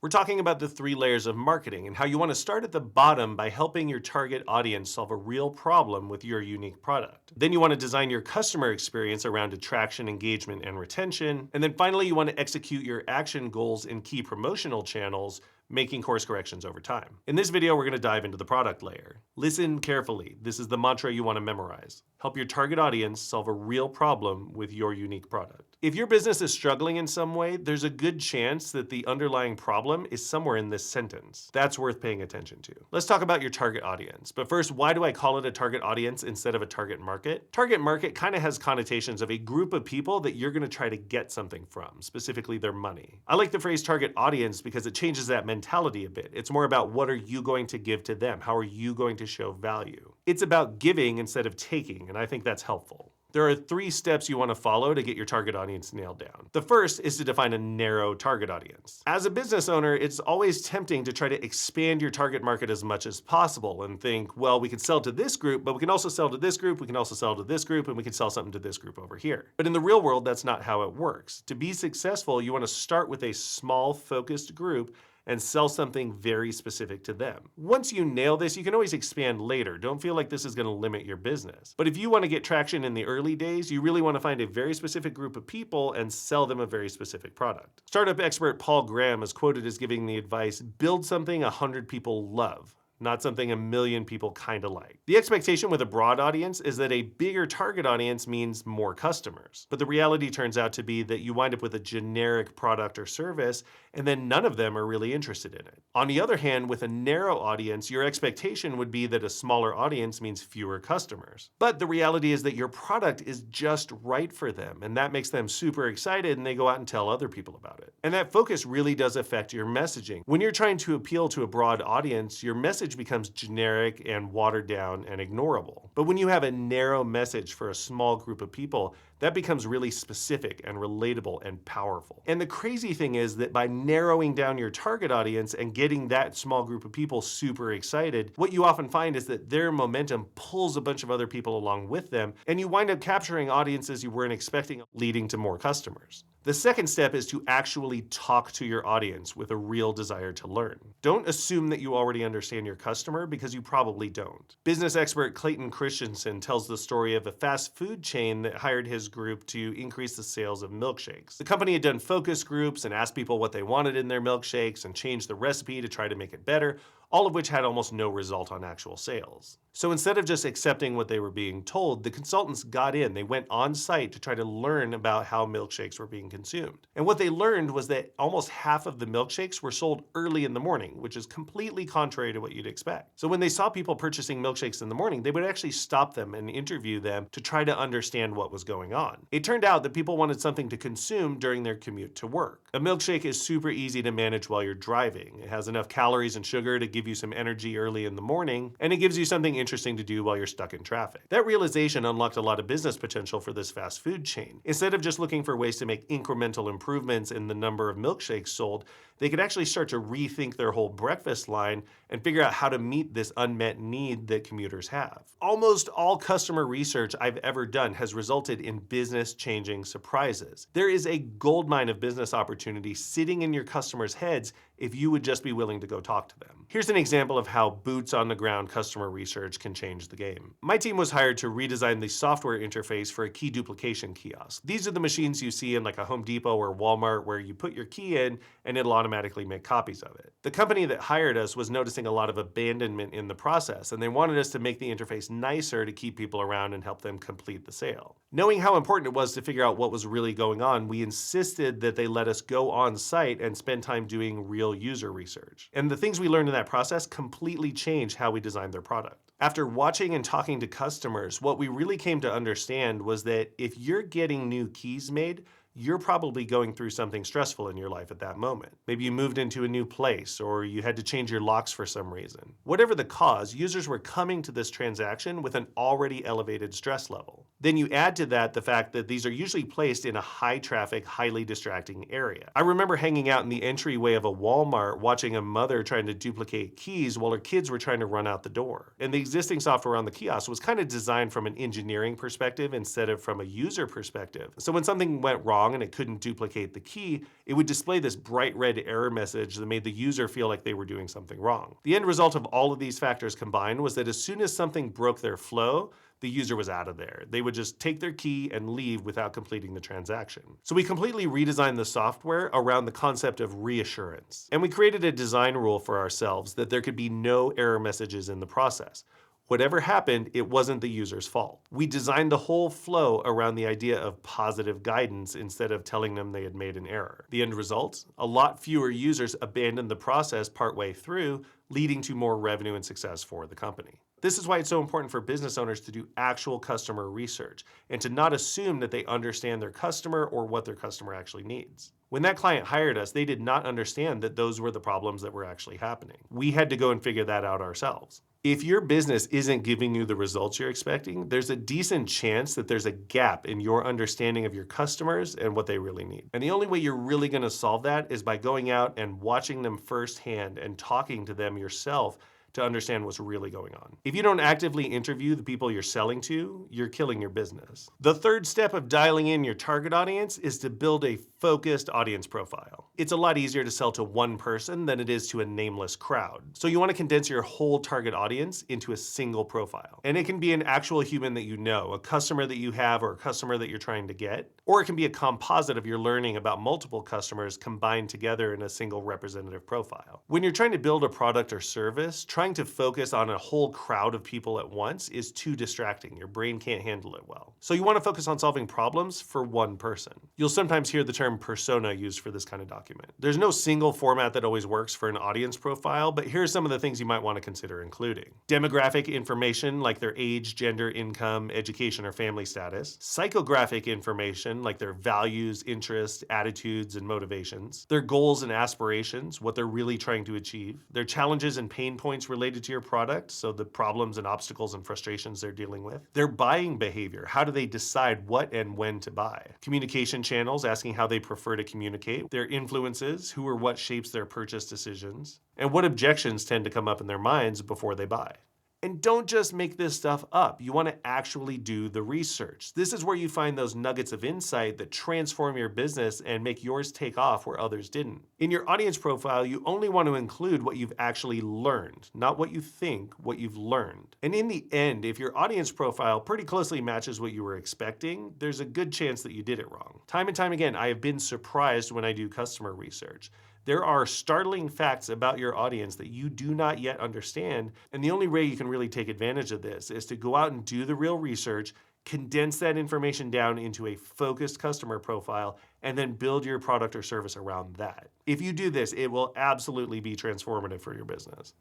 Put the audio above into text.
We're talking about the 3 layers of marketing and how you want to start at the bottom by helping your target audience solve a real problem with your unique product. Then you want to design your customer experience around attraction, engagement, and retention. And then finally, you want to execute your action goals in key promotional channels, making course corrections over time. In this video, we're going to dive into the product layer. Listen carefully. This is the mantra you want to memorize. Help your target audience solve a real problem with your unique product. If your business is struggling in some way, there's a good chance that the underlying problem is somewhere in this sentence. That's worth paying attention to. Let's talk about your target audience. But first, why do I call it a target audience instead of a target market? Target market kind of has connotations of a group of people that you're going to try to get something from, specifically their money. I like the phrase target audience because it changes that mentality a bit. It's more about what are you going to give to them? How are you going to show value? It's about giving instead of taking, and I think that's helpful. There are 3 steps you want to follow to get your target audience nailed down. The first is to define a narrow target audience. As a business owner, it's always tempting to try to expand your target market as much as possible and think, well, we can sell to this group, but we can also sell to this group, we can also sell to this group, and we can sell something to this group over here. But in the real world, that's not how it works. To be successful, you want to start with a small, focused group and sell something very specific to them. Once you nail this, you can always expand later. Don't feel like this is going to limit your business. But if you want to get traction in the early days, you really want to find a very specific group of people and sell them a very specific product. Startup expert Paul Graham is quoted as giving the advice, build something 100 people love, not something a million people kind of like. The expectation with a broad audience is that a bigger target audience means more customers. But the reality turns out to be that you wind up with a generic product or service, and then none of them are really interested in it. On the other hand, with a narrow audience, your expectation would be that a smaller audience means fewer customers. But the reality is that your product is just right for them, and that makes them super excited, and they go out and tell other people about it. And that focus really does affect your messaging. When you're trying to appeal to a broad audience, your message becomes generic and watered down and ignorable. But when you have a narrow message for a small group of people, that becomes really specific and relatable and powerful. And the crazy thing is that by narrowing down your target audience and getting that small group of people super excited, what you often find is that their momentum pulls a bunch of other people along with them, and you wind up capturing audiences you weren't expecting, leading to more customers. The second step is to actually talk to your audience with a real desire to learn. Don't assume that you already understand your customer because you probably don't. Business expert Clayton Christensen tells the story of a fast food chain that hired his group to increase the sales of milkshakes. The company had done focus groups and asked people what they wanted in their milkshakes and changed the recipe to try to make it better, all of which had almost no result on actual sales. So instead of just accepting what they were being told, the consultants got in. They went on site to try to learn about how milkshakes were being consumed. And what they learned was that almost half of the milkshakes were sold early in the morning, which is completely contrary to what you'd expect. So when they saw people purchasing milkshakes in the morning, they would actually stop them and interview them to try to understand what was going on. It turned out that people wanted something to consume during their commute to work. A milkshake is super easy to manage while you're driving. It has enough calories and sugar to give you some energy early in the morning, and it gives you something interesting to do while you're stuck in traffic. That realization unlocked a lot of business potential for this fast food chain. Instead of just looking for ways to make incremental improvements in the number of milkshakes sold, they could actually start to rethink their whole breakfast line and figure out how to meet this unmet need that commuters have. Almost all customer research I've ever done has resulted in business-changing surprises. There is a goldmine of business opportunity sitting in your customers' heads if you would just be willing to go talk to them. Here's an example of how boots-on-the-ground customer research can change the game. My team was hired to redesign the software interface for a key duplication kiosk. These are the machines you see in like a Home Depot or Walmart where you put your key in and it'll automatically make copies of it. The company that hired us was noticing a lot of abandonment in the process, and they wanted us to make the interface nicer to keep people around and help them complete the sale. Knowing how important it was to figure out what was really going on, we insisted that they let us go on site and spend time doing real user research. And the things we learned in that process completely changed how we designed their product. After watching and talking to customers, what we really came to understand was that if you're getting new keys made, you're probably going through something stressful in your life at that moment. Maybe you moved into a new place, or you had to change your locks for some reason. Whatever the cause, users were coming to this transaction with an already elevated stress level. Then you add to that the fact that these are usually placed in a high-traffic, highly distracting area. I remember hanging out in the entryway of a Walmart watching a mother trying to duplicate keys while her kids were trying to run out the door. And the existing software on the kiosk was kind of designed from an engineering perspective instead of from a user perspective. So when something went wrong wrong and it couldn't duplicate the key, it would display this bright red error message that made the user feel like they were doing something wrong. The end result of all of these factors combined was that as soon as something broke their flow, the user was out of there. They would just take their key and leave without completing the transaction. So we completely redesigned the software around the concept of reassurance. And we created a design rule for ourselves that there could be no error messages in the process. Whatever happened, it wasn't the user's fault. We designed the whole flow around the idea of positive guidance instead of telling them they had made an error. The end result? A lot fewer users abandoned the process partway through, leading to more revenue and success for the company. This is why it's so important for business owners to do actual customer research and to not assume that they understand their customer or what their customer actually needs. When that client hired us, they did not understand that those were the problems that were actually happening. We had to go and figure that out ourselves. If your business isn't giving you the results you're expecting, there's a decent chance that there's a gap in your understanding of your customers and what they really need. And the only way you're really going to solve that is by going out and watching them firsthand and talking to them yourself to understand what's really going on. If you don't actively interview the people you're selling to, you're killing your business. The third step of dialing in your target audience is to build a focused audience profile. It's a lot easier to sell to one person than it is to a nameless crowd. So you want to condense your whole target audience into a single profile. And it can be an actual human that you know, a customer that you have or a customer that you're trying to get, or it can be a composite of your learning about multiple customers combined together in a single representative profile. When you're trying to build a product or service, trying to focus on a whole crowd of people at once is too distracting. Your brain can't handle it well. So you want to focus on solving problems for one person. You'll sometimes hear the term persona used for this kind of document. There's no single format that always works for an audience profile, but here's some of the things you might want to consider including. Demographic information like their age, gender, income, education, or family status. Psychographic information like their values, interests, attitudes, and motivations. Their goals and aspirations, what they're really trying to achieve. Their challenges and pain points related to your product, so the problems and obstacles and frustrations they're dealing with. Their buying behavior, how do they decide what and when to buy? Communication channels, asking how they prefer to communicate. Their influences, who or what shapes their purchase decisions. And what objections tend to come up in their minds before they buy. And don't just make this stuff up. You want to actually do the research. This is where you find those nuggets of insight that transform your business and make yours take off where others didn't. In your audience profile, you only want to include what you've actually learned, not what you think, what you've learned. And in the end, if your audience profile pretty closely matches what you were expecting, there's a good chance that you did it wrong. Time and time again, I have been surprised when I do customer research. There are startling facts about your audience that you do not yet understand, and the only way you can really take advantage of this is to go out and do the real research, condense that information down into a focused customer profile, and then build your product or service around that. If you do this, it will absolutely be transformative for your business.